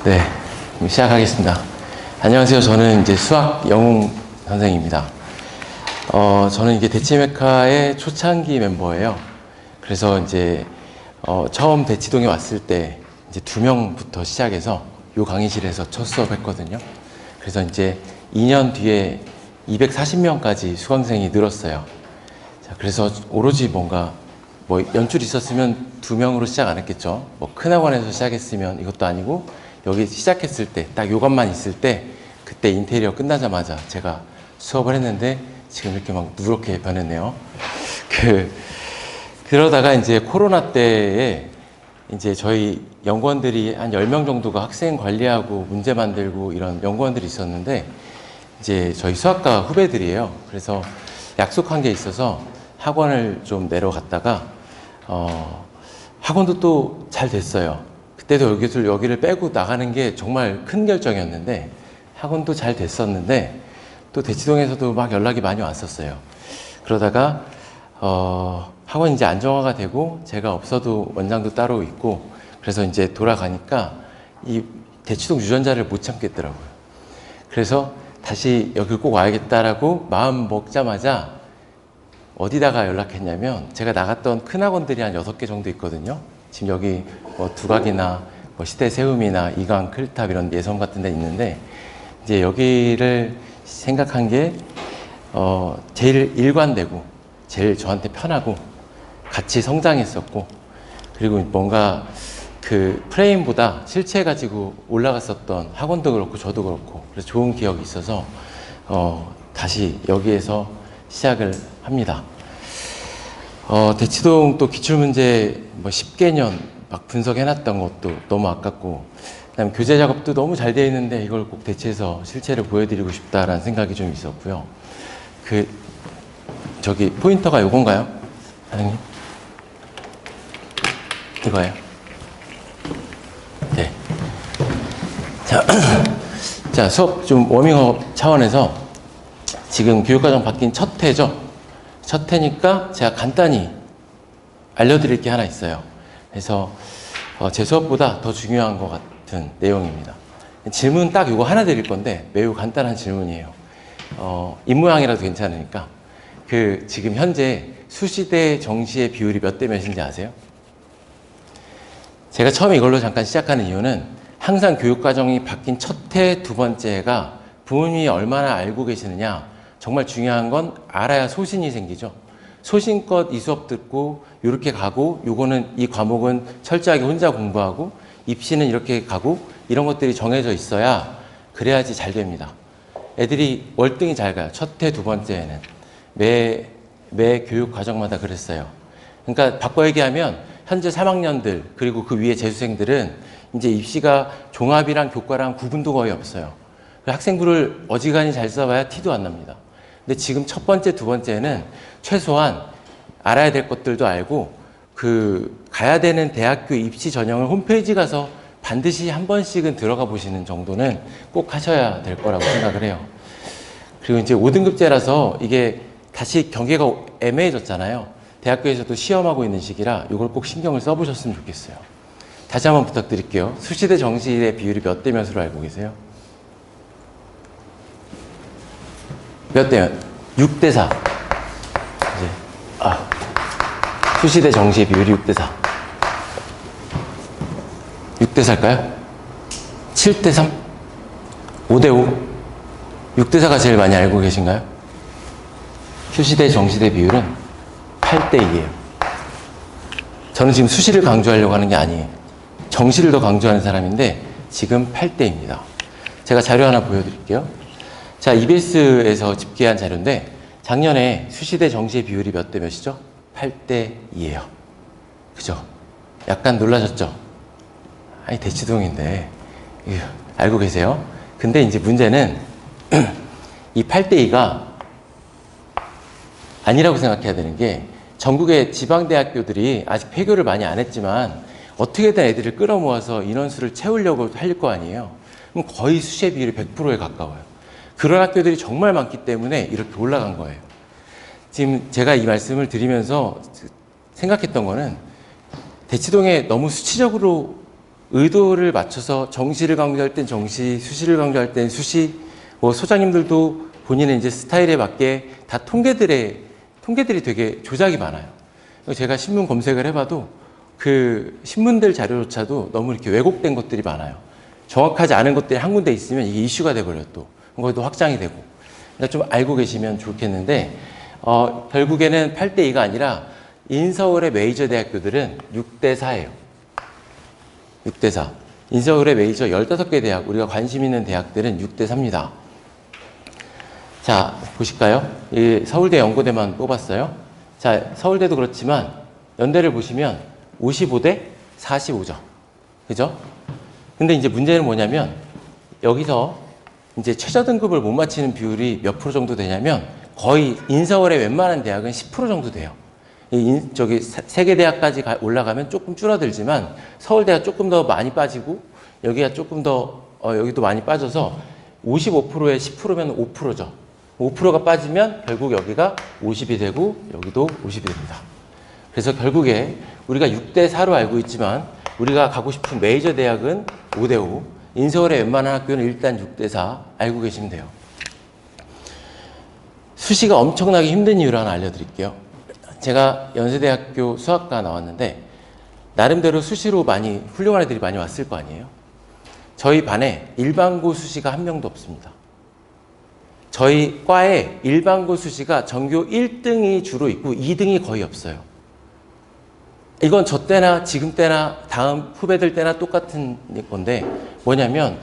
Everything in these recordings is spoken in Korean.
네, 시작하겠습니다. 안녕하세요. 저는 이제 수학 영웅 선생입니다. 저는 이게 대치메카의 초창기 멤버예요. 그래서 이제 처음 대치동에 왔을 때 이제 2명부터 시작해서 요 강의실에서 첫 수업했거든요. 그래서 이제 2년 뒤에 240명까지 수강생이 늘었어요. 자, 그래서 오로지 뭔가 뭐 연출이 있었으면 2명으로 시작 안 했겠죠. 뭐 큰 학원에서 시작했으면 이것도 아니고 여기 시작했을 때 딱 요것만 있을 때 그때 인테리어 끝나자마자 제가 수업을 했는데 지금 이렇게 막 누렇게 변했네요. 그러다가 이제 코로나 때에 이제 저희 연구원들이 한 10명 정도가 학생 관리하고 문제 만들고 이런 연구원들이 있었는데 이제 저희 수학과 후배들이에요. 그래서 약속한 게 있어서 학원을 좀 내려갔다가 학원도 또 잘 됐어요. 그때도 여기를 빼고 나가는 게 정말 큰 결정이었는데 학원도 잘 됐었는데 또 대치동에서도 막 연락이 많이 왔었어요. 그러다가 학원이 이제 안정화가 되고 제가 없어도 원장도 따로 있고 그래서 이제 돌아가니까 이 대치동 유전자를 못 참겠더라고요. 그래서 다시 여기 꼭 와야겠다라고 마음 먹자마자 어디다가 연락했냐면 제가 나갔던 큰 학원들이 한 6개 정도 있거든요. 지금 여기 뭐 두각이나 뭐 시대 세움이나 이강 클탑 이런 예성 같은 데 있는데 이제 여기를 생각한 게 제일 일관되고 제일 저한테 편하고 같이 성장했었고 그리고 뭔가 그 프레임보다 실체 가지고 올라갔었던 학원도 그렇고 저도 그렇고 그래서 좋은 기억이 있어서 다시 여기에서 시작을 합니다. 대치동 또 기출문제 뭐 10개년 막 분석해놨던 것도 너무 아깝고 그다음에 교재 작업도 너무 잘 되어 있는데 이걸 꼭 대체해서 실체를 보여드리고 싶다라는 생각이 좀 있었고요. 저기 포인터가 요건가요? 사장님? 이거예요? 네. 자, 수업 좀 워밍업 차원에서 지금 교육과정 바뀐 첫 해죠? 첫 해니까 제가 간단히 알려드릴 게 하나 있어요. 그래서 제 수업보다 더 중요한 것 같은 내용입니다. 질문 딱 이거 하나 드릴 건데 매우 간단한 질문이에요. 입모양이라도 괜찮으니까 지금 현재 수시 대 정시의 비율이 몇 대 몇인지 아세요? 제가 처음에 이걸로 잠깐 시작하는 이유는 항상 교육과정이 바뀐 첫 해, 두 번째 해가 부모님이 얼마나 알고 계시느냐 정말 중요한 건 알아야 소신이 생기죠. 소신껏 이 수업 듣고 이렇게 가고 요거는 이 과목은 철저하게 혼자 공부하고 입시는 이렇게 가고 이런 것들이 정해져 있어야 그래야지 잘 됩니다. 애들이 월등히 잘 가요. 첫 해, 두 번째에는. 매 교육 과정마다 그랬어요. 그러니까 바꿔 얘기하면 현재 3학년들 그리고 그 위에 재수생들은 이제 입시가 종합이랑 교과랑 구분도 거의 없어요. 학생부를 어지간히 잘 써봐야 티도 안 납니다. 근데 지금 첫 번째, 두 번째는 최소한 알아야 될 것들도 알고 가야 되는 대학교 입시 전형을 홈페이지 가서 반드시 한 번씩은 들어가 보시는 정도는 꼭 하셔야 될 거라고 생각을 해요. 그리고 이제 5등급제라서 이게 다시 경계가 애매해졌잖아요. 대학교에서도 시험하고 있는 시기라 이걸 꼭 신경을 써보셨으면 좋겠어요. 다시 한번 부탁드릴게요. 수시 대 정시의 비율이 몇 대 몇으로 알고 계세요? 몇 대 몇? 6대 4. 수시 대 정시의 비율이 6대 4. 6대 4일까요? 7대 3? 5대 5? 6대 4가 제일 많이 알고 계신가요? 수시 대 정시 대 비율은 8대 2예요. 저는 지금 수시를 강조하려고 하는 게 아니에요. 정시를 더 강조하는 사람인데 지금 8대입니다. 제가 자료 하나 보여드릴게요. 자, EBS에서 집계한 자료인데 작년에 수시 대 정시의 비율이 몇 대 몇이죠? 8대 2예요. 그죠? 약간 놀라셨죠? 아니 대치동인데 알고 계세요? 근데 이제 문제는 이 8대 2가 아니라고 생각해야 되는 게 전국의 지방대학교들이 아직 폐교를 많이 안 했지만 어떻게든 애들을 끌어모아서 인원수를 채우려고 할 거 아니에요. 그럼 거의 수시의 비율이 100%에 가까워요. 그런 학교들이 정말 많기 때문에 이렇게 올라간 거예요. 지금 제가 이 말씀을 드리면서 생각했던 거는 대치동에 너무 수치적으로 의도를 맞춰서 정시를 강조할 땐 정시, 수시를 강조할 땐 수시, 뭐 소장님들도 본인의 이제 스타일에 맞게 다 통계들이 되게 조작이 많아요. 제가 신문 검색을 해봐도 그 신문들 자료조차도 너무 이렇게 왜곡된 것들이 많아요. 정확하지 않은 것들이 한 군데 있으면 이게 이슈가 돼버려요 또. 거기도 확장이 되고. 그러니까 좀 알고 계시면 좋겠는데, 결국에는 8대2가 아니라 인서울의 메이저 대학교들은 6대4예요. 6대4. 인서울의 메이저 15개 대학, 우리가 관심 있는 대학들은 6대4입니다. 자, 보실까요? 이 서울대 연고대만 뽑았어요. 자, 서울대도 그렇지만 연대를 보시면 55대 45점. 그죠? 근데 이제 문제는 뭐냐면 여기서 이제 최저 등급을 못 맞히는 비율이 몇 프로 정도 되냐면 거의 인서울의 웬만한 대학은 10% 정도 돼요. 저기 세계대학까지 올라가면 조금 줄어들지만 서울대가 조금 더 많이 빠지고 여기가 조금 더 여기도 많이 빠져서 55%에 10%면 5%죠. 5%가 빠지면 결국 여기가 50이 되고 여기도 50이 됩니다. 그래서 결국에 우리가 6대4로 알고 있지만 우리가 가고 싶은 메이저 대학은 5대5, 인서울의 웬만한 학교는 일단 6대4 알고 계시면 돼요. 수시가 엄청나게 힘든 이유를 하나 알려드릴게요. 제가 연세대학교 수학과 나왔는데 나름대로 수시로 많이 훌륭한 애들이 많이 왔을 거 아니에요. 저희 반에 일반고 수시가 한 명도 없습니다. 저희 과에 일반고 수시가 전교 1등이 주로 있고 2등이 거의 없어요. 이건 저 때나 지금 때나 다음 후배들 때나 똑같은 건데 뭐냐면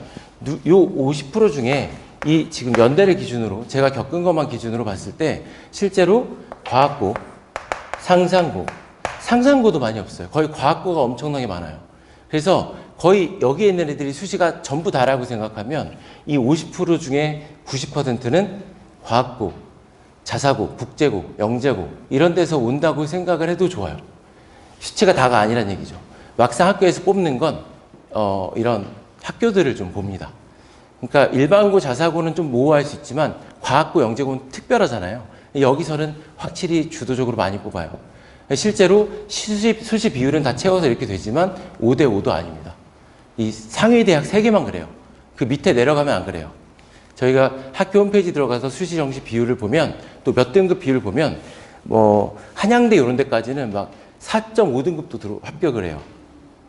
요 50% 중에 이 지금 연대를 기준으로 제가 겪은 것만 기준으로 봤을 때 실제로 과학고, 상상고도 많이 없어요. 거의 과학고가 엄청나게 많아요. 그래서 거의 여기에 있는 애들이 수시가 전부 다라고 생각하면 이 50% 중에 90%는 과학고, 자사고, 국제고, 영재고 이런 데서 온다고 생각을 해도 좋아요. 수치가 다가 아니란 얘기죠. 막상 학교에서 뽑는 건 이런 학교들을 좀 봅니다. 그러니까 일반고, 자사고는 좀 모호할 수 있지만 과학고, 영재고는 특별하잖아요. 여기서는 확실히 주도적으로 많이 뽑아요. 실제로 수시 비율은 다 채워서 이렇게 되지만 5대5도 아닙니다. 이 상위 대학 3개만 그래요. 그 밑에 내려가면 안 그래요. 저희가 학교 홈페이지 들어가서 수시 정시 비율을 보면 또 몇 등급 비율을 보면 뭐 한양대 이런 데까지는 막 4.5등급도 합격을 해요.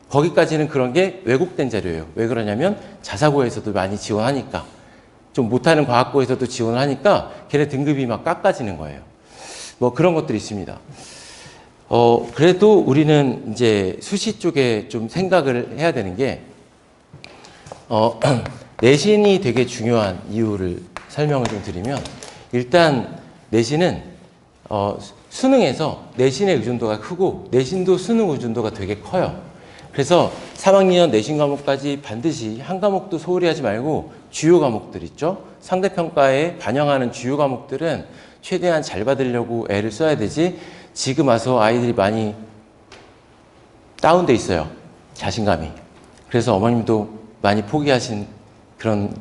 거기까지는 그런 게 왜곡된 자료예요. 왜 그러냐면 자사고에서도 많이 지원하니까 좀 못하는 과학고에서도 지원을 하니까 걔네 등급이 막 깎아지는 거예요. 뭐 그런 것들이 있습니다. 그래도 우리는 이제 수시 쪽에 좀 생각을 해야 되는 게 내신이 되게 중요한 이유를 설명을 좀 드리면 일단 내신은 수능에서 내신의 의존도가 크고 내신도 수능 의존도가 되게 커요. 그래서 3학년 내신 과목까지 반드시 한 과목도 소홀히 하지 말고 주요 과목들 있죠. 상대평가에 반영하는 주요 과목들은 최대한 잘 받으려고 애를 써야 되지 지금 와서 아이들이 많이 다운돼 있어요. 자신감이. 그래서 어머님도 많이 포기하신 그런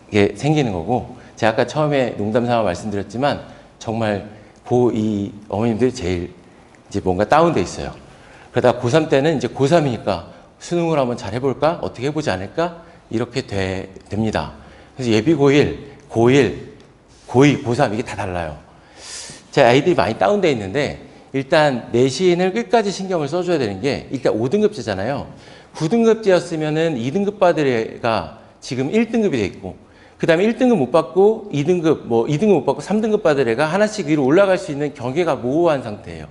게 생기는 거고 제가 아까 처음에 농담 삼아 말씀드렸지만 정말 고2 어머님들이 제일 이제 뭔가 다운돼 있어요. 그러다 고3 때는 이제 고3이니까 수능을 한번 잘 해볼까? 어떻게 해보지 않을까? 이렇게 됩니다. 그래서 예비 고1, 고1, 고2, 고3 이게 다 달라요. 제 아이들이 많이 다운돼 있는데 일단 내신을 끝까지 신경을 써줘야 되는 게 일단 5등급제잖아요. 9등급제였으면은 2등급 받을 애가 지금 1등급이 돼 있고 그 다음에 1등급 못 받고 2등급, 2등급 못 받고 3등급 받을 애가 하나씩 위로 올라갈 수 있는 경계가 모호한 상태예요.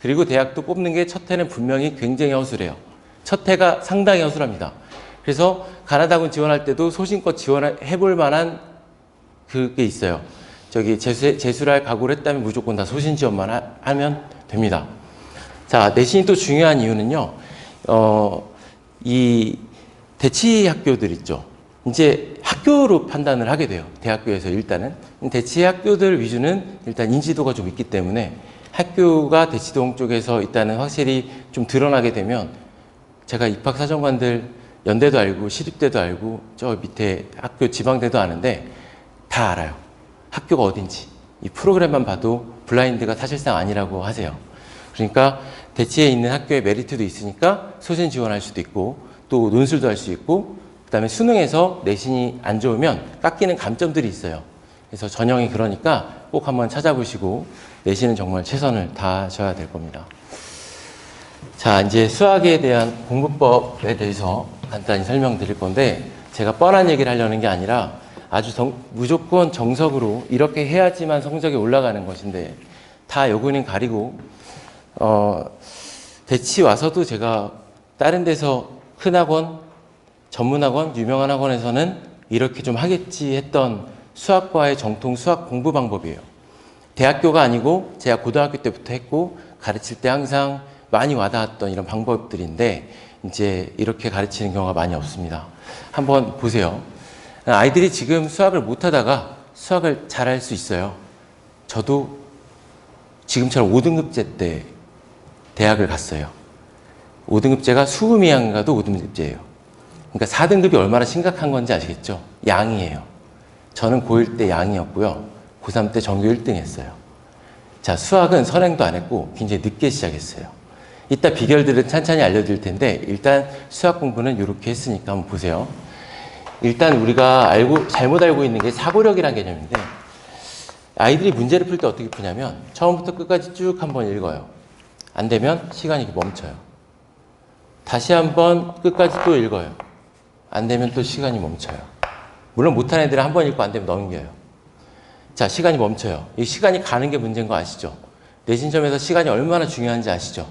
그리고 대학도 뽑는 게 첫 해는 분명히 굉장히 허술해요. 첫 해가 상당히 허술합니다. 그래서 가나다군 지원할 때도 소신껏 지원해볼 만한 그게 있어요. 저기 재수할 각오를 했다면 무조건 다 소신 지원만 하면 됩니다. 자, 내신이 또 중요한 이유는요. 이 대치 학교들 있죠. 이제 학교로 판단을 하게 돼요. 대학교에서 일단은. 대치 학교들 위주는 일단 인지도가 좀 있기 때문에 학교가 대치동 쪽에서 일단은 확실히 좀 드러나게 되면 제가 입학사정관들 연대도 알고 시립대도 알고 저 밑에 학교 지방대도 아는데 다 알아요. 학교가 어딘지. 이 프로그램만 봐도 블라인드가 사실상 아니라고 하세요. 그러니까 대치에 있는 학교의 메리트도 있으니까 소신 지원할 수도 있고 또 논술도 할 수 있고, 그 다음에 수능에서 내신이 안 좋으면 깎이는 감점들이 있어요. 그래서 전형이 그러니까 꼭 한번 찾아보시고 내신은 정말 최선을 다하셔야 될 겁니다. 자, 이제 수학에 대한 공부법에 대해서 간단히 설명드릴 건데, 제가 뻔한 얘기를 하려는 게 아니라 아주 무조건 정석으로 이렇게 해야지만 성적이 올라가는 것인데, 다 여고는 가리고 대치 와서도 제가 다른 데서 큰 학원, 전문학원, 유명한 학원에서는 이렇게 좀 하겠지 했던 수학과의 정통 수학 공부 방법이에요. 대학교가 아니고 제가 고등학교 때부터 했고 가르칠 때 항상 많이 와닿았던 이런 방법들인데, 이제 이렇게 가르치는 경우가 많이 없습니다. 한번 보세요. 아이들이 지금 수학을 못하다가 수학을 잘할 수 있어요. 저도 지금처럼 5등급제 때 대학을 갔어요. 5등급제가 수음이양가도 5등급제예요. 그러니까 4등급이 얼마나 심각한 건지 아시겠죠? 양이에요. 저는 고1 때 양이었고요. 고3 때 전교 1등 했어요. 자, 수학은 선행도 안 했고 굉장히 늦게 시작했어요. 이따 비결들은 찬찬히 알려드릴 텐데, 일단 수학 공부는 이렇게 했으니까 한번 보세요. 일단 우리가 잘못 알고 있는 게 사고력이라는 개념인데, 아이들이 문제를 풀 때 어떻게 푸냐면 처음부터 끝까지 쭉 한번 읽어요. 안 되면 시간이 멈춰요. 다시 한번 끝까지 또 읽어요. 안 되면 또 시간이 멈춰요. 물론 못하는 애들은 한 번 읽고 안 되면 넘겨요. 자, 시간이 멈춰요. 이 시간이 가는 게 문제인 거 아시죠? 내신 시험에서 시간이 얼마나 중요한지 아시죠?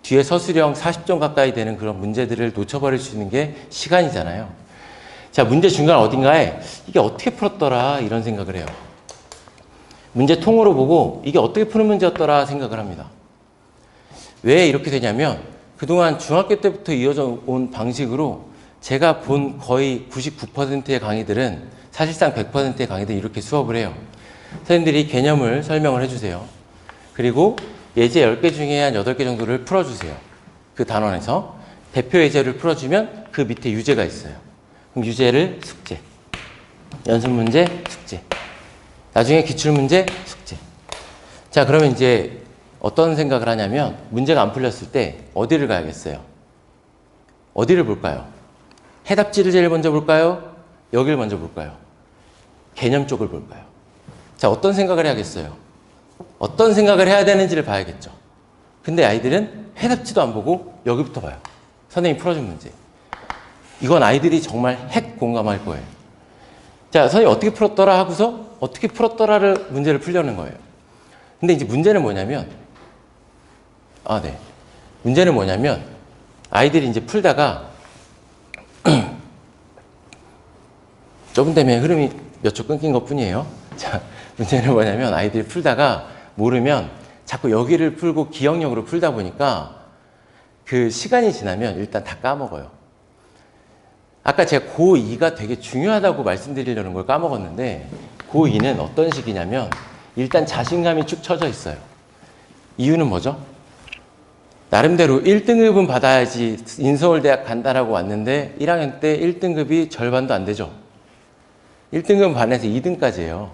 뒤에 서술형 40점 가까이 되는 그런 문제들을 놓쳐버릴 수 있는 게 시간이잖아요. 자, 문제 중간 어딘가에 이게 어떻게 풀었더라 이런 생각을 해요. 문제 통으로 보고 이게 어떻게 푸는 문제였더라 생각을 합니다. 왜 이렇게 되냐면, 그동안 중학교 때부터 이어져 온 방식으로 제가 본 거의 99%의 강의들은, 사실상 100%의 강의들이 이렇게 수업을 해요. 선생님들이 개념을 설명을 해주세요. 그리고 예제 10개 중에 한 8개 정도를 풀어주세요. 그 단원에서. 대표 예제를 풀어주면 그 밑에 유제가 있어요. 그럼 유제를 숙제, 연습 문제, 숙제, 나중에 기출문제, 숙제. 자, 그러면 이제 어떤 생각을 하냐면, 문제가 안 풀렸을 때 어디를 가야겠어요? 어디를 볼까요? 해답지를 제일 먼저 볼까요? 여기를 먼저 볼까요? 개념 쪽을 볼까요? 자, 어떤 생각을 해야겠어요? 어떤 생각을 해야 되는지를 봐야겠죠. 근데 아이들은 해답지도 안 보고 여기부터 봐요. 선생님이 풀어준 문제. 이건 아이들이 정말 핵 공감할 거예요. 자, 선생님 어떻게 풀었더라 하고서 어떻게 풀었더라를 문제를 풀려는 거예요. 근데 이제 문제는 뭐냐면, 문제는 뭐냐면, 아이들이 이제 풀다가 조금 때문에 흐름이 몇 초 끊긴 것 뿐이에요. 자, 문제는 뭐냐면, 아이들이 풀다가 모르면 자꾸 여기를 풀고 기억력으로 풀다 보니까 그 시간이 지나면 일단 다 까먹어요. 아까 제가 고2가 되게 중요하다고 말씀드리려는 걸 까먹었는데, 고2는 어떤 시기냐면 일단 자신감이 축 처져 있어요. 이유는 뭐죠? 나름대로 1등급은 받아야지 인서울대학 간다라고 왔는데 1학년 때 1등급이 절반도 안 되죠. 1등급은 반에서 2등까지예요.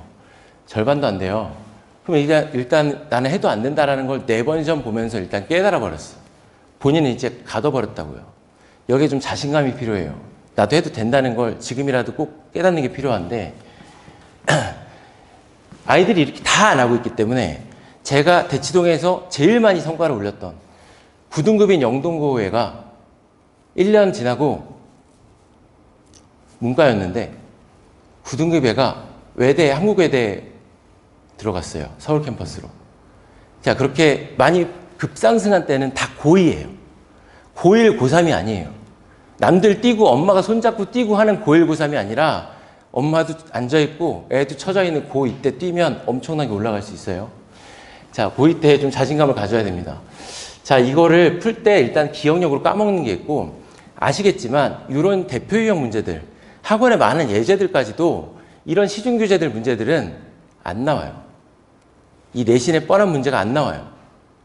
절반도 안 돼요. 그럼 일단 나는 해도 안 된다라는 걸 4번 시험 보면서 일단 깨달아 버렸어. 본인은 이제 가둬버렸다고요. 여기에 좀 자신감이 필요해요. 나도 해도 된다는 걸 지금이라도 꼭 깨닫는 게 필요한데, 아이들이 이렇게 다 안 하고 있기 때문에, 제가 대치동에서 제일 많이 성과를 올렸던 9등급인 영동고애가 1년 지나고 문과였는데 9등급 애가 외대, 한국외대 들어갔어요. 서울 캠퍼스로. 자, 그렇게 많이 급상승한 때는 다 고2예요. 고1, 고3이 아니에요. 남들 뛰고 엄마가 손잡고 뛰고 하는 고1, 고3이 아니라 엄마도 앉아있고 애도 처져있는 고2 때 뛰면 엄청나게 올라갈 수 있어요. 자, 고2 때 좀 자신감을 가져야 됩니다. 자, 이거를 풀 때 일단 기억력으로 까먹는 게 있고, 아시겠지만 이런 대표 유형 문제들, 학원에 많은 예제들까지도 이런 시중교재들 문제들은 안 나와요. 이 내신에 뻔한 문제가 안 나와요.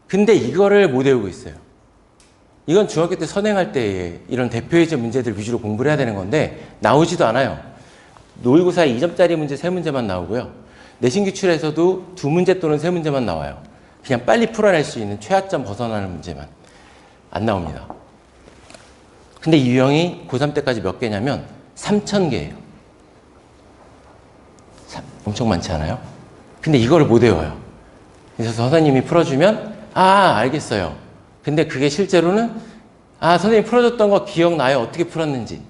근데 이거를 못 외우고 있어요. 이건 중학교 때 선행할 때 이런 대표 예제 문제들 위주로 공부를 해야 되는 건데 나오지도 않아요. 모의고사 2점짜리 문제 3문제만 나오고요. 내신 기출에서도 2문제 또는 3문제만 나와요. 그냥 빨리 풀어낼 수 있는 최하점 벗어나는 문제만 안 나옵니다. 근데 이 유형이 고3 때까지 몇 개냐면 3,000개예요. 엄청 많지 않아요? 근데 이거를 못 외워요. 그래서 선생님이 풀어주면 알겠어요. 근데 그게 실제로는 선생님이 풀어줬던 거 기억나요? 어떻게 풀었는지.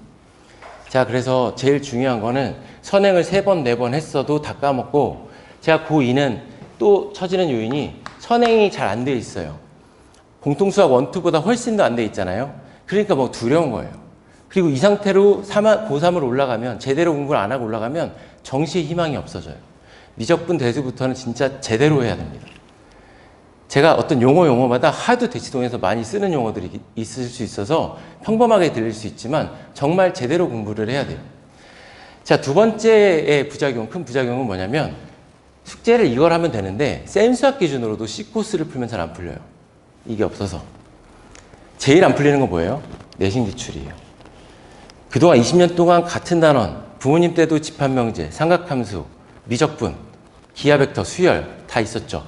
자, 그래서 제일 중요한 거는 선행을 3번, 4번 했어도 다 까먹고, 제가 고2는 또 처지는 요인이 선행이 잘 안 돼 있어요. 공통수학 1, 2보다 훨씬 더 안 돼 있잖아요. 그러니까 뭐 두려운 거예요. 그리고 이 상태로 고3으로 올라가면, 제대로 공부를 안 하고 올라가면 정시에 희망이 없어져요. 미적분 대수부터는 진짜 제대로 해야 됩니다. 제가 어떤 용어마다 하도 대치동에서 많이 쓰는 용어들이 있을 수 있어서 평범하게 들릴 수 있지만 정말 제대로 공부를 해야 돼요. 자, 두 번째의 부작용, 큰 부작용은 뭐냐면 숙제를 이걸 하면 되는데 센수학 기준으로도 C코스를 풀면 잘 안 풀려요. 이게 없어서. 제일 안 풀리는 건 뭐예요? 내신 기출이에요. 그동안 20년 동안 같은 단원, 부모님 때도 집합명제, 삼각함수, 미적분, 기하벡터, 수열 다 있었죠.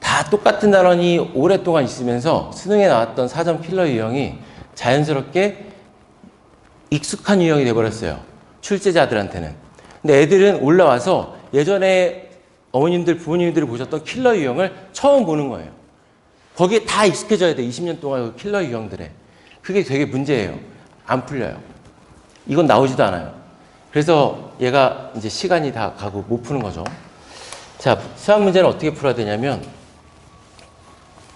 다 똑같은 단원이 오랫동안 있으면서 수능에 나왔던 4점 킬러 유형이 자연스럽게 익숙한 유형이 돼버렸어요. 출제자들한테는. 근데 애들은 올라와서 예전에 어머님들, 부모님들이 보셨던 킬러 유형을 처음 보는 거예요. 거기에 다 익숙해져야 돼. 20년 동안 그 킬러 유형들에. 그게 되게 문제예요. 안 풀려요. 이건 나오지도 않아요. 그래서 얘가 이제 시간이 다 가고 못 푸는 거죠. 자, 수학 문제는 어떻게 풀어야 되냐면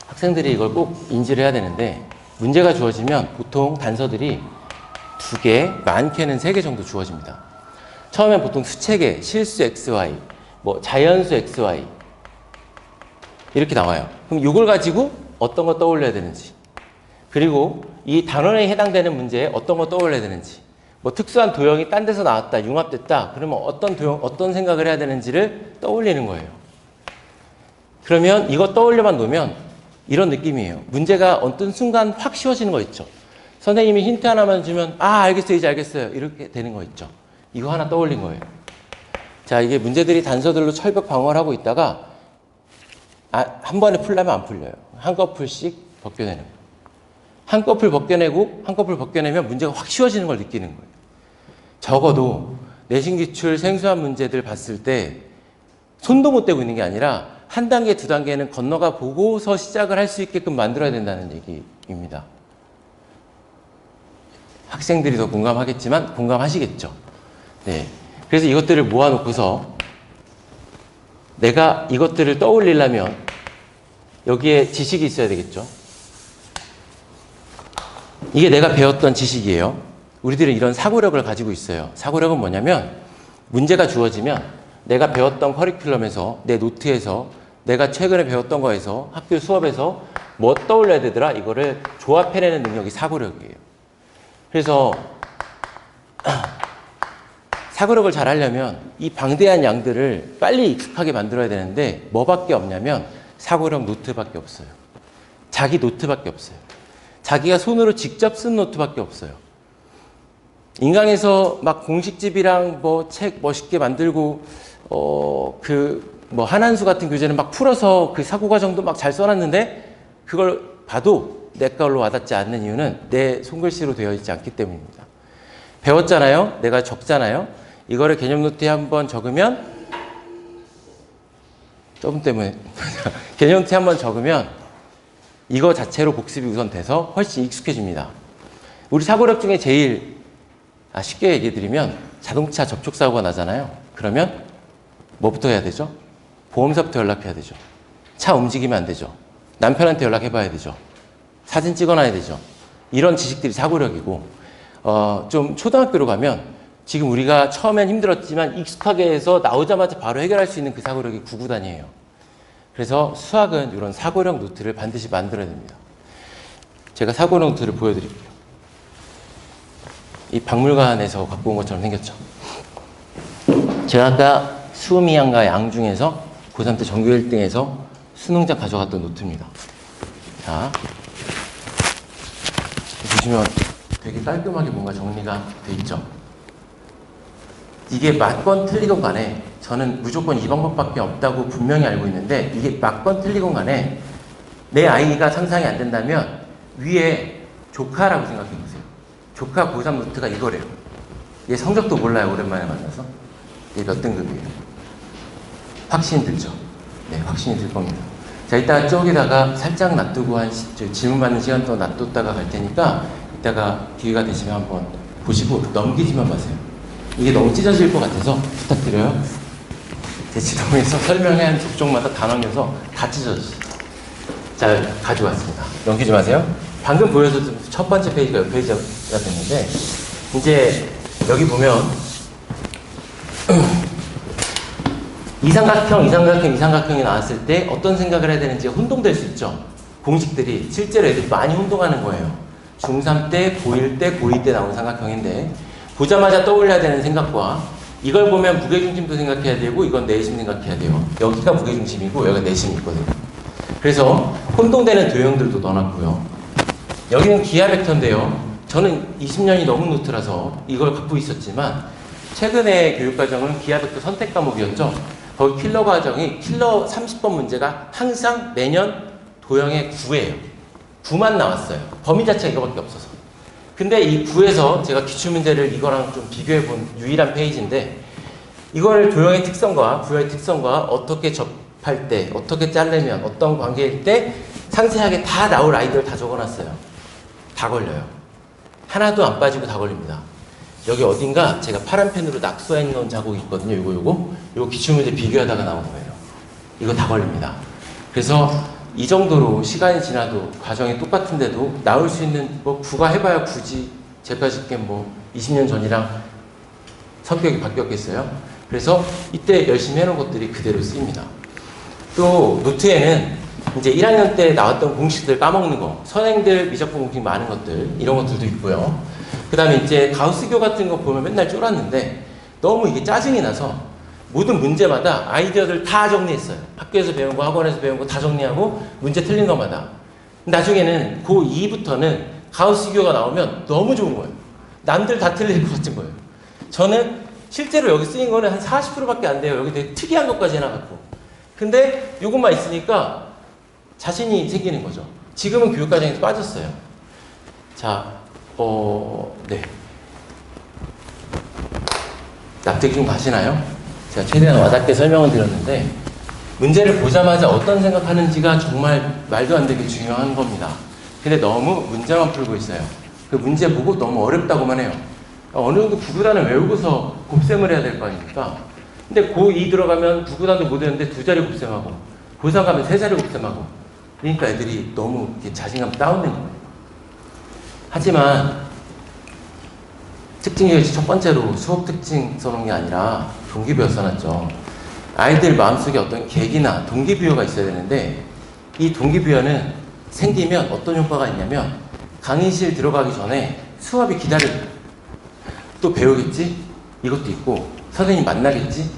학생들이 이걸 꼭 인지를 해야 되는데 문제가 주어지면 보통 단서들이 2개, 많게는 3개 정도 주어집니다. 처음엔 보통 수체계, 실수 XY, 뭐 자연수 XY 이렇게 나와요. 그럼 이걸 가지고 어떤 거 떠올려야 되는지, 그리고 이 단원에 해당되는 문제에 어떤 거 떠올려야 되는지, 뭐 특수한 도형이 딴 데서 나왔다, 융합됐다, 그러면 어떤 생각을 해야 되는지를 떠올리는 거예요. 그러면 이거 떠올려만 놓으면 이런 느낌이에요. 문제가 어떤 순간 확 쉬워지는 거 있죠. 선생님이 힌트 하나만 주면 알겠어요, 이제 알겠어요, 이렇게 되는 거 있죠. 이거 하나 떠올린 거예요. 자, 이게 문제들이 단서들로 철벽 방어를 하고 있다가 한 번에 풀려면 안 풀려요. 한꺼풀씩 벗겨내는 거예요. 한꺼풀 벗겨내고 한꺼풀 벗겨내면 문제가 확 쉬워지는 걸 느끼는 거예요. 적어도 내신 기출 생소한 문제들 봤을 때 손도 못 대고 있는 게 아니라 한 단계, 두 단계는 건너가 보고서 시작을 할 수 있게끔 만들어야 된다는 얘기입니다. 학생들이 더 공감하겠지만 공감하시겠죠. 네. 그래서 이것들을 모아놓고서 내가 이것들을 떠올리려면 여기에 지식이 있어야 되겠죠. 이게 내가 배웠던 지식이에요. 우리들은 이런 사고력을 가지고 있어요. 사고력은 뭐냐면 문제가 주어지면 내가 배웠던 커리큘럼에서, 내 노트에서, 내가 최근에 배웠던 거에서, 학교 수업에서 뭐 떠올려야 되더라, 이거를 조합해내는 능력이 사고력이에요. 그래서 사고력을 잘 하려면 이 방대한 양들을 빨리 익숙하게 만들어야 되는데 뭐밖에 없냐면 사고력 노트밖에 없어요. 자기 노트밖에 없어요. 자기가 손으로 직접 쓴 노트밖에 없어요. 인강에서 막 공식집이랑 뭐 책 멋있게 만들고 뭐 한한수 같은 교재는 막 풀어서 그 사고 과정도 막 잘 써놨는데 그걸 봐도 내 걸로 와닿지 않는 이유는 내 손글씨로 되어 있지 않기 때문입니다. 배웠잖아요. 내가 적잖아요. 이거를 개념 노트에 한번 적으면 조금 때문에 개념 노트에 한번 적으면 이거 자체로 복습이 우선 돼서 훨씬 익숙해집니다. 우리 사고력 중에 제일 쉽게 얘기해 드리면 자동차 접촉사고가 나잖아요. 그러면 뭐부터 해야 되죠? 보험사부터 연락해야 되죠. 차 움직이면 안 되죠. 남편한테 연락해 봐야 되죠. 사진 찍어놔야 되죠. 이런 지식들이 사고력이고 좀 초등학교로 가면 지금 우리가 처음엔 힘들었지만 익숙하게 해서 나오자마자 바로 해결할 수 있는 그 사고력이 구구단이에요. 그래서 수학은 이런 사고력 노트를 반드시 만들어야 됩니다. 제가 사고력 노트를 보여드릴게요. 이 박물관에서 갖고 온 것처럼 생겼죠. 제가 아까 수음이양과 양 중에서 고3 때 전교 1등에서 수능장 가져갔던 노트입니다. 자, 보시면 되게 깔끔하게 뭔가 정리가 돼 있죠. 이게 맞건 틀리건 간에 저는 무조건 이 방법밖에 없다고 분명히 알고 있는데 이게 맞건 틀리건 간에 내 아이가 상상이 안 된다면 위에 조카라고 생각해 보세요. 교과 고3 노트가 이거래요. 얘 성적도 몰라요. 오랜만에 만나서. 얘 몇 등급이에요? 확신이 들죠? 네, 확신이 들 겁니다. 자, 이따가 저기다가 살짝 놔두고 질문 받는 시간 더 놔뒀다가 갈 테니까 이따가 기회가 되시면 한번 보시고 넘기지만 마세요. 이게 너무 찢어질 것 같아서 부탁드려요. 제 지도에서 설명한 족족마다 다 넘겨서 다 찢어졌어요. 자, 가져왔습니다. 넘기지 마세요. 방금 보여줬던 첫 번째 페이지가 옆 페이지가 됐는데, 이제 여기 보면 이삼각형이 나왔을 때 어떤 생각을 해야 되는지 혼동될 수 있죠. 공식들이 실제로 애들이 많이 혼동하는 거예요. 중3 때, 고1 때, 고2 때 나온 삼각형인데, 보자마자 떠올려야 되는 생각과 이걸 보면 무게중심도 생각해야 되고 이건 내심 생각해야 돼요. 여기가 무게중심이고 여기가 내심이 있거든요. 그래서 혼동되는 도형들도 넣어놨고요. 여기는 기하 벡터인데요. 저는 20년이 넘은 노트라서 이걸 갖고 있었지만 최근에 교육과정은 기하 벡터 선택 과목이었죠. 거기 킬러 과정이 킬러 30번 문제가 항상 매년 도형의 9예요. 9만 나왔어요. 범위 자체가 이거밖에 없어서. 근데 이 9에서 제가 기출문제를 이거랑 좀 비교해 본 유일한 페이지인데, 이걸 도형의 특성과 부여의 특성과 어떻게 접할 때, 어떻게 자르면, 어떤 관계일 때 상세하게 다 나올 아이디어를 다 적어놨어요. 다 걸려요. 하나도 안 빠지고 다 걸립니다. 여기 어딘가 제가 파란 펜으로 낙서해 놓은 자국이 있거든요. 요거 기출문제 비교하다가 나온 거예요. 이거 다 걸립니다. 그래서 이 정도로 시간이 지나도 과정이 똑같은데도 나올 수 있는 뭐 구가 해봐야 굳이 제빠짓게 뭐 20년 전이랑 성격이 바뀌었겠어요. 그래서 이때 열심히 해놓은 것들이 그대로 쓰입니다. 또 노트에는 이제 1학년 때 나왔던 공식들 까먹는 거, 선행들 미적분 공식 많은 것들 이런 것들도 있고요. 그 다음에 이제 가우스교 같은 거 보면 맨날 쫄았는데 너무 이게 짜증이 나서 모든 문제마다 아이디어들 다 정리했어요. 학교에서 배운 거, 학원에서 배운 거 다 정리하고 문제 틀린 것마다. 나중에는 고2부터는 가우스교가 나오면 너무 좋은 거예요. 남들 다 틀릴 것 같은 거예요. 저는 실제로 여기 쓰인 거는 한 40%밖에 안 돼요. 여기 되게 특이한 것까지 해놔갖고. 근데 이것만 있으니까 자신이 생기는 거죠. 지금은 교육과정에서 빠졌어요. 자, 네. 납득이 좀 가시나요? 제가 최대한 와닿게 설명을 드렸는데 문제를 보자마자 어떤 생각하는지가 정말 말도 안 되게 중요한 겁니다. 근데 너무 문제만 풀고 있어요. 그 문제 보고 너무 어렵다고만 해요. 어느 정도 구구단을 외우고서 곱셈을 해야 될 거 아닙니까? 근데 고2 들어가면 구구단도 못 외우는데 2자리 곱셈하고 고3 가면 3자리 곱셈하고 그러니까 애들이 너무 이렇게 자신감 다운된 거예요. 하지만 특징교육이 첫 번째로 수업 특징 써놓은 게 아니라 동기부여 써놨죠. 아이들 마음속에 어떤 계기나 동기부여가 있어야 되는데 이 동기부여는 생기면 어떤 효과가 있냐면 강의실 들어가기 전에 수업이 기다려요. 또 배우겠지? 이것도 있고 선생님 만나겠지?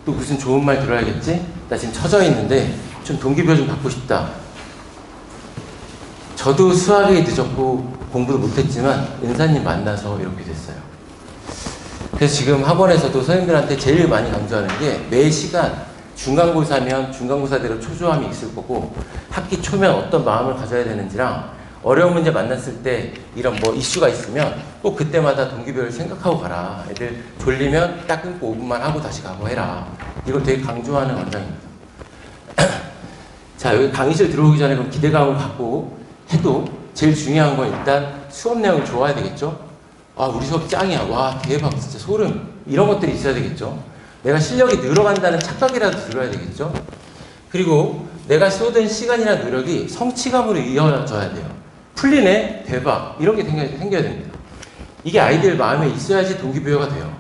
또 무슨 좋은 말 들어야겠지? 나 지금 처져 있는데 좀 동기부여 좀 받고 싶다. 저도 수학이 늦었고 공부도 못했지만 은사님 만나서 이렇게 됐어요. 그래서 지금 학원에서도 선생님들한테 제일 많이 강조하는 게 매 시간 중간고사면 중간고사대로 초조함이 있을 거고 학기 초면 어떤 마음을 가져야 되는지랑 어려운 문제 만났을 때 이런 뭐 이슈가 있으면 꼭 그때마다 동기부여를 생각하고 가라. 애들 졸리면 딱 끊고 5분만 하고 다시 가고 해라. 이걸 되게 강조하는 원장입니다. 자, 여기 강의실 들어오기 전에 그럼 기대감을 갖고 해도 제일 중요한 건 일단 수업 내용이 좋아야 되겠죠? 아, 우리 수업 짱이야. 와, 대박. 진짜 소름. 이런 것들이 있어야 되겠죠? 내가 실력이 늘어간다는 착각이라도 들어야 되겠죠? 그리고 내가 쏟은 시간이나 노력이 성취감으로 이어져야 돼요. 풀리네? 대박. 이런 게 생겨야 됩니다. 이게 아이들 마음에 있어야지 동기부여가 돼요.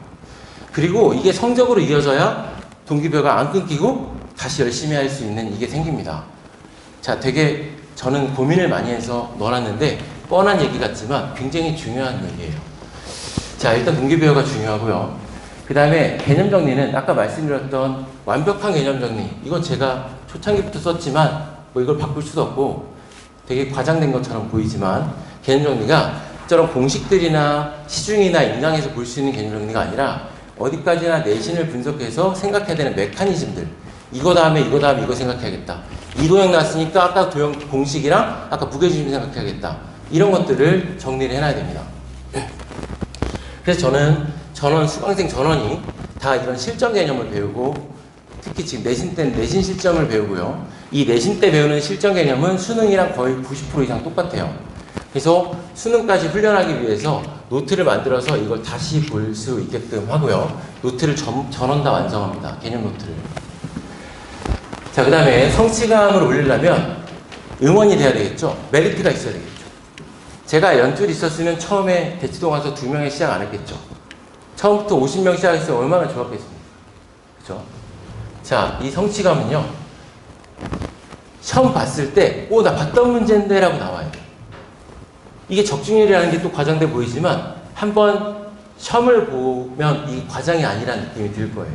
그리고 이게 성적으로 이어져야 동기부여가 안 끊기고 다시 열심히 할 수 있는 이게 생깁니다. 자, 되게 저는 고민을 많이 해서 넣어놨는데 뻔한 얘기 같지만 굉장히 중요한 얘기예요. 자, 일단 동기부여가 중요하고요. 그 다음에 개념 정리는 아까 말씀드렸던 완벽한 개념 정리. 이건 제가 초창기부터 썼지만 뭐 이걸 바꿀 수도 없고 되게 과장된 것처럼 보이지만 개념 정리가 저런 공식들이나 시중이나 인강에서 볼 수 있는 개념 정리가 아니라 어디까지나 내신을 분석해서 생각해야 되는 메커니즘들. 이거 다음에 이거 다음에 이거 생각해야겠다. 이 도형 나왔으니까 아까 도형 공식이랑 아까 무게중심 생각해야겠다. 이런 것들을 정리를 해놔야 됩니다. 그래서 저는 전원, 수강생 전원이 다 이런 실전 개념을 배우고, 특히 지금 내신 때는 내신 실점을 배우고요. 이 내신 때 배우는 실전 개념은 수능이랑 거의 90% 이상 똑같아요. 그래서 수능까지 훈련하기 위해서 노트를 만들어서 이걸 다시 볼 수 있게끔 하고요. 노트를 전원 다 완성합니다. 개념 노트를. 자, 그 다음에 성취감을 올리려면 응원이 돼야 되겠죠. 메리트가 있어야 되겠죠. 제가 연줄이 있었으면 처음에 대치동 와서 2명에 시작 안 했겠죠. 처음부터 50명 시작했으면 얼마나 좋았겠습니까? 그죠? 자, 이 성취감은요, 시험 봤을 때, 나 봤던 문제인데 라고 나와요. 이게 적중률이라는 게 또 과장돼 보이지만, 한번 시험을 보면 이 과장이 아니라는 느낌이 들 거예요.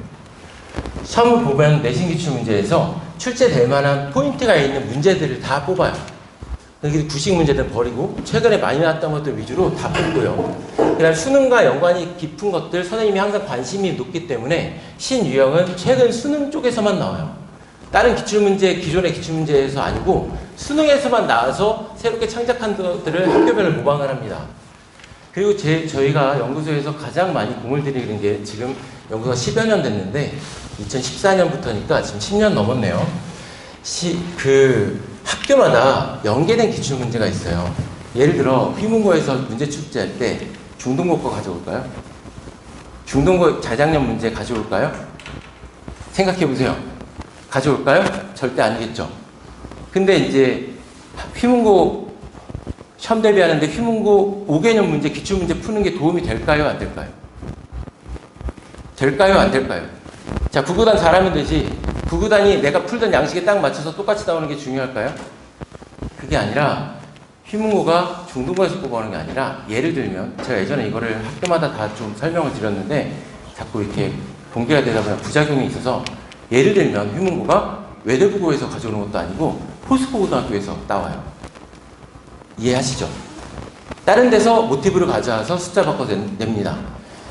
시험을 보면 내신 기출 문제에서 출제될 만한 포인트가 있는 문제들을 다 뽑아요. 여기 구식 문제들 버리고 최근에 많이 나왔던 것들 위주로 다 뽑고요. 그다음 수능과 연관이 깊은 것들 선생님이 항상 관심이 높기 때문에 신유형은 최근 수능 쪽에서만 나와요. 다른 기출문제, 기존의 기출문제에서 아니고 수능에서만 나와서 새롭게 창작한 것들을 학교별로 모방을 합니다. 그리고 저희가 연구소에서 가장 많이 공을 들이는 게 지금 연구소가 10여 년 됐는데 2014년부터니까 지금 10년 넘었네요. 학교마다 연계된 기출문제가 있어요. 예를 들어 휘문고에서 문제 출제할 때 중등고 거 가져올까요? 중등고 자작년 문제 가져올까요? 생각해보세요. 가져올까요? 절대 아니겠죠. 근데 이제 휘문고 시험 대비하는데 휘문고 5개년 문제, 기출문제 푸는 게 도움이 될까요? 안 될까요? 될까요? 안 될까요? 자, 구구단 잘하면 되지. 구구단이 내가 풀던 양식에 딱 맞춰서 똑같이 나오는 게 중요할까요? 그게 아니라 휘문고가 중등고에서 뽑아오는 게 아니라 예를 들면 제가 예전에 이거를 학교마다 다 좀 설명을 드렸는데 자꾸 이렇게 공개가 되다 보면 부작용이 있어서 예를 들면 휘문고가 외대부고에서 가져오는 것도 아니고 포스코 고등학교에서 나와요. 이해하시죠? 다른 데서 모티브를 가져와서 숫자 바꿔서 냅니다.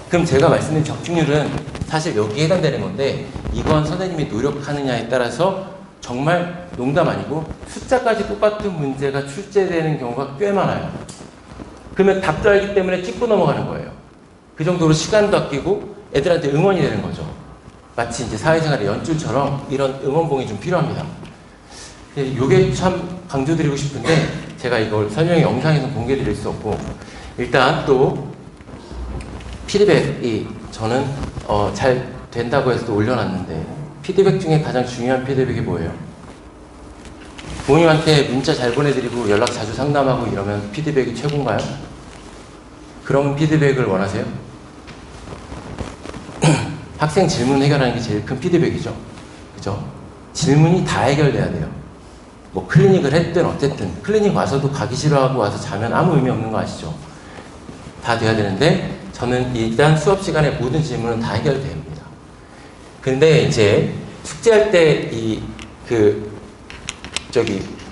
그럼 제가 말씀드린 적중률은 사실 여기에 해당되는 건데 이건 선생님이 노력하느냐에 따라서 정말 농담 아니고 숫자까지 똑같은 문제가 출제되는 경우가 꽤 많아요. 그러면 답도 알기 때문에 찍고 넘어가는 거예요. 그 정도로 시간도 아끼고 애들한테 응원이 되는 거죠. 마치 이제 사회생활의 연줄처럼 이런 응원봉이 좀 필요합니다. 이게 참 강조드리고 싶은데 제가 이걸 설명의 영상에서 공개드릴 수 없고 일단 또 피드백이 저는 잘 된다고 해서 또 올려놨는데 피드백 중에 가장 중요한 피드백이 뭐예요? 부모님한테 문자 잘 보내드리고 연락 자주 상담하고 이러면 피드백이 최고인가요? 그런 피드백을 원하세요? 학생 질문 해결하는 게 제일 큰 피드백이죠. 그죠? 질문이 다 해결돼야 돼요. 뭐 클리닉을 했든 어쨌든 클리닉 와서도 가기 싫어하고 와서 자면 아무 의미 없는 거 아시죠? 다 돼야 되는데 저는 일단 수업 시간에 모든 질문은 다 해결됩니다. 근데 이제 숙제할 때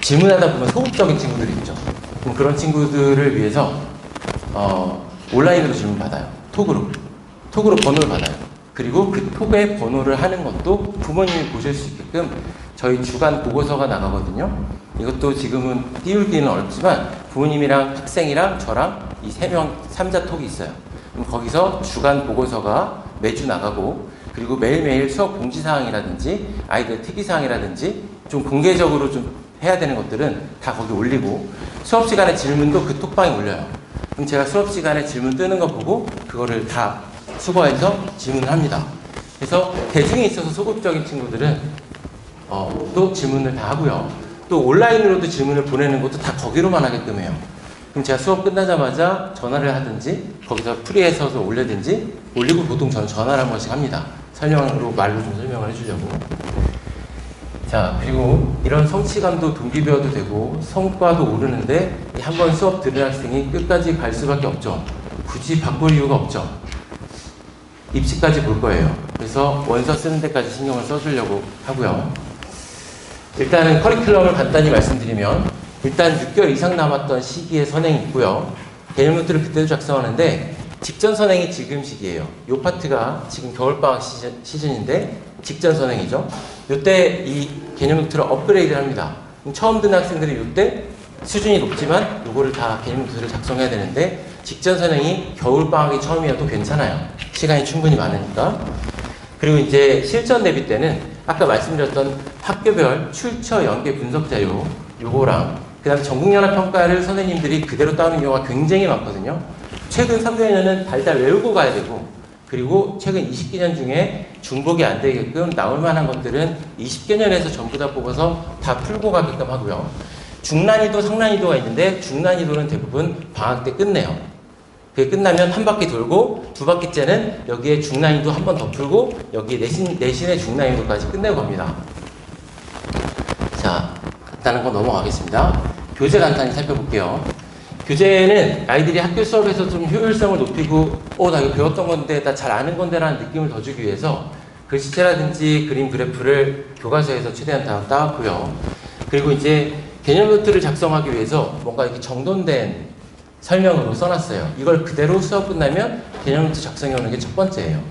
질문하다 보면 소극적인 친구들이 있죠. 그럼 그런 친구들을 위해서 온라인으로 질문 받아요. 톡으로 번호를 받아요. 그리고 그 톡에 번호를 하는 것도 부모님이 보실 수 있게끔 저희 주간 보고서가 나가거든요. 이것도 지금은 띄우기는 어렵지만 부모님이랑 학생이랑 저랑 이 3명 3자 톡이 있어요. 그럼 거기서 주간 보고서가 매주 나가고 그리고 매일매일 수업 공지사항이라든지 아이들 특이사항이라든지 좀 공개적으로 좀 해야 되는 것들은 다 거기 올리고 수업 시간에 질문도 그 톡방에 올려요. 그럼 제가 수업 시간에 질문 뜨는 거 보고 그거를 다 수거해서 질문을 합니다. 그래서 대중에 있어서 소극적인 친구들은 또 질문을 다 하고요. 또 온라인으로도 질문을 보내는 것도 다 거기로만 하게끔 해요. 그럼 제가 수업 끝나자마자 전화를 하든지 거기서 프리해서 올리든지 올리고 보통 저는 전화를 한 번씩 합니다. 설명으로 말로 좀 설명을 해주려고. 자, 그리고 이런 성취감도 동기부여도 되고 성과도 오르는데 한 번 수업 들은 학생이 끝까지 갈 수밖에 없죠. 굳이 바꿀 이유가 없죠. 입시까지 볼 거예요. 그래서 원서 쓰는 데까지 신경을 써주려고 하고요. 일단은 커리큘럼을 간단히 말씀드리면 일단 6개월 이상 남았던 시기에 선행이 있고요. 개념 노트를 그때도 작성하는데 직전 선행이 지금 시기예요. 이 파트가 지금 겨울방학 시즌인데 직전 선행이죠. 이때 이 개념 노트를 업그레이드를 합니다. 처음 듣는 학생들이 이때 수준이 높지만 이거를 다 개념 노트를 작성해야 되는데 직전 선행이 겨울방학이 처음이어도 괜찮아요. 시간이 충분히 많으니까. 그리고 이제 실전 대비 때는 아까 말씀드렸던 학교별 출처 연계 분석 자료 요거랑 그 다음에 전국연합평가를 선생님들이 그대로 따오는 경우가 굉장히 많거든요. 최근 3교년은 달달 외우고 가야 되고 그리고 최근 20개년 중에 중복이 안 되게끔 나올 만한 것들은 20개년에서 전부 다 뽑아서 다 풀고 가게끔 하고요. 중난이도, 상난이도가 있는데 중난이도는 대부분 방학 때 끝내요. 그게 끝나면 한 바퀴 돌고 두 바퀴째는 여기에 중난이도 한 번 더 풀고 여기에 내신의 중난이도까지 끝내고 갑니다. 자, 간단한 거 넘어가겠습니다. 교재 간단히 살펴볼게요. 교재는 아이들이 학교 수업에서 좀 효율성을 높이고 나 이거 배웠던 건데 나 잘 아는 건데 라는 느낌을 더 주기 위해서 글씨체라든지 그림 그래프를 교과서에서 최대한 다 따왔고요. 그리고 이제 개념 노트를 작성하기 위해서 뭔가 이렇게 정돈된 설명으로 써놨어요. 이걸 그대로 수업 끝나면 개념 노트 작성해 오는 게 첫 번째예요.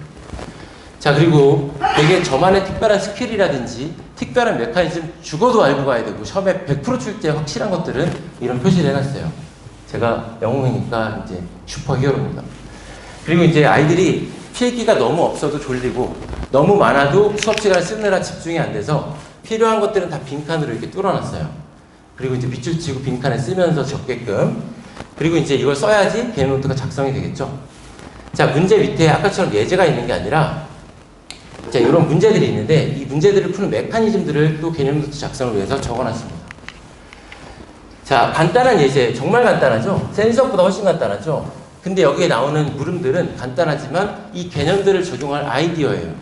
자, 그리고 되게 저만의 특별한 스킬이라든지 특별한 메커니즘 죽어도 알고 가야 되고 시험에 100% 출제 확실한 것들은 이런 표시를 해놨어요. 제가 영웅이니까 이제 슈퍼 히어로입니다. 그리고 이제 아이들이 필기가 너무 없어도 졸리고 너무 많아도 수업 시간을 쓰느라 집중이 안 돼서 필요한 것들은 다 빈칸으로 이렇게 뚫어놨어요. 그리고 이제 밑줄 치고 빈칸에 쓰면서 적게끔. 그리고 이제 이걸 써야지 개념 노트가 작성이 되겠죠. 자, 문제 밑에 아까처럼 예제가 있는 게 아니라 자, 이런 문제들이 있는데 이 문제들을 푸는 메커니즘들을 또 개념 노트 작성을 위해서 적어놨습니다. 자, 간단한 예제, 정말 간단하죠? 센서보다 훨씬 간단하죠? 근데 여기에 나오는 물음들은 간단하지만 이 개념들을 적용할 아이디어예요.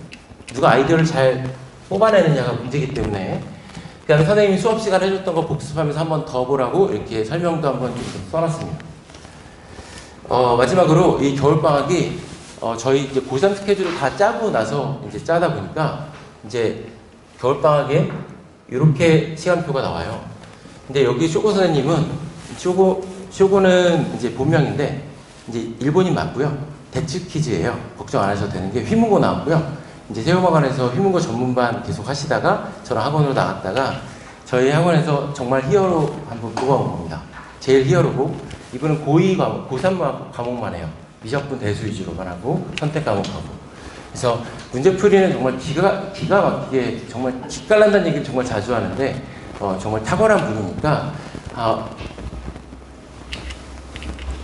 누가 아이디어를 잘 뽑아내느냐가 문제이기 때문에 그 다음에 선생님이 수업 시간 해줬던 거 복습하면서 한 번 더 보라고 이렇게 설명도 한번 좀 써놨습니다. 마지막으로 이 겨울방학이 저희 이제 고3 스케줄을 다 짜고 나서 이제 짜다 보니까 이제 겨울방학에 이렇게 시간표가 나와요. 근데 여기 쇼고 선생님은 쇼고는 이제 본명인데 이제 일본인 맞고요. 대치 퀴즈예요. 걱정 안 하셔도 되는 게 휘문고 나왔고요. 이제 세우마관에서 휘문고 전문반 계속 하시다가 저랑 학원으로 나갔다가 저희 학원에서 정말 히어로 한번 뽑아온 겁니다. 제일 히어로고 이분은 고2 과목, 고3 과목만 해요. 미적분 대수 위주로만 하고 선택 과목하고. 그래서 문제풀이는 정말 기가 막히게 정말 기깔난다는 얘기를 정말 자주 하는데 정말 탁월한 분이니까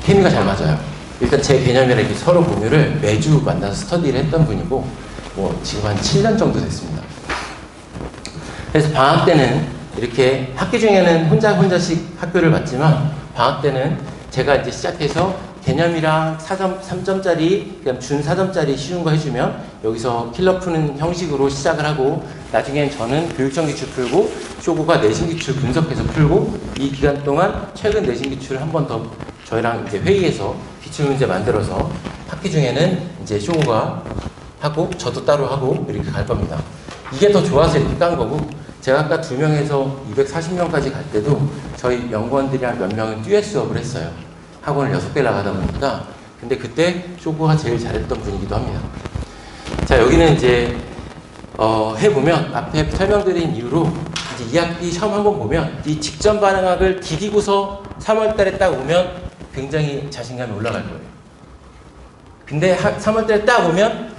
케미가 잘 맞아요. 일단 제 개념이랑 이렇게 서로 공유를 매주 만나서 스터디를 했던 분이고 지금 한 7년 정도 됐습니다. 그래서 방학 때는 이렇게 학기 중에는 혼자씩 학교를 봤지만 방학 때는 제가 이제 시작해서 개념이랑 3점짜리, 그다음 준 4점짜리 쉬운 거 해주면 여기서 킬러 푸는 형식으로 시작을 하고 나중엔 저는 교육청 기출 풀고 쇼고가 내신 기출 분석해서 풀고 이 기간 동안 최근 내신 기출을 한 번 더 저희랑 이제 회의해서 기출 문제 만들어서 학기 중에는 이제 쇼고가 하고 저도 따로 하고 이렇게 갈 겁니다. 이게 더 좋아서 이렇게 깐 거고 제가 아까 2명에서 240명까지 갈 때도 저희 연구원들이랑 몇 명은 듀엣 수업을 했어요. 학원을 6개 나가다 보니까. 근데 그때 쇼고가 제일 잘했던 분이기도 합니다. 자, 여기는 이제 해보면 앞에 설명드린 이유로 이제 2학기 시험 한번 보면 이 직전 반응학을 디디고서 3월달에 딱 오면 굉장히 자신감이 올라갈 거예요. 근데 3월달에 딱 오면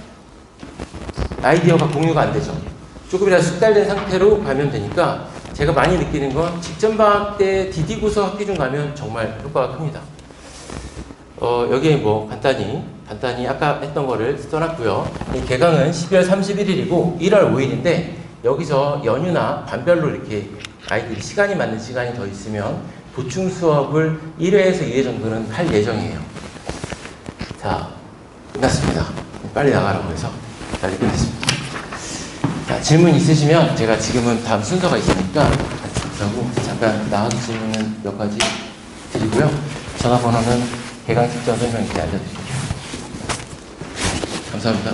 아이디어가 공유가 안 되죠. 조금이라도 숙달된 상태로 가면 되니까 제가 많이 느끼는 건 직전 방학 때 디디고서 학기 중 가면 정말 효과가 큽니다. 여기에 간단히 아까 했던 거를 써놨고요. 이 개강은 12월 31일이고 1월 5일인데 여기서 연휴나 반별로 이렇게 아이들이 시간이 맞는 시간이 더 있으면 보충 수업을 1회에서 2회 정도는 할 예정이에요. 자, 끝났습니다. 빨리 나가라고 해서 빨리 끝냈습니다. 자, 질문 있으시면 제가 지금은 다음 순서가 있으니까 하고 잠깐 나가기 질문은 몇 가지 드리고요. 전화번호는 개강 직전 설명 이렇게 알려드릴게요. 감사합니다.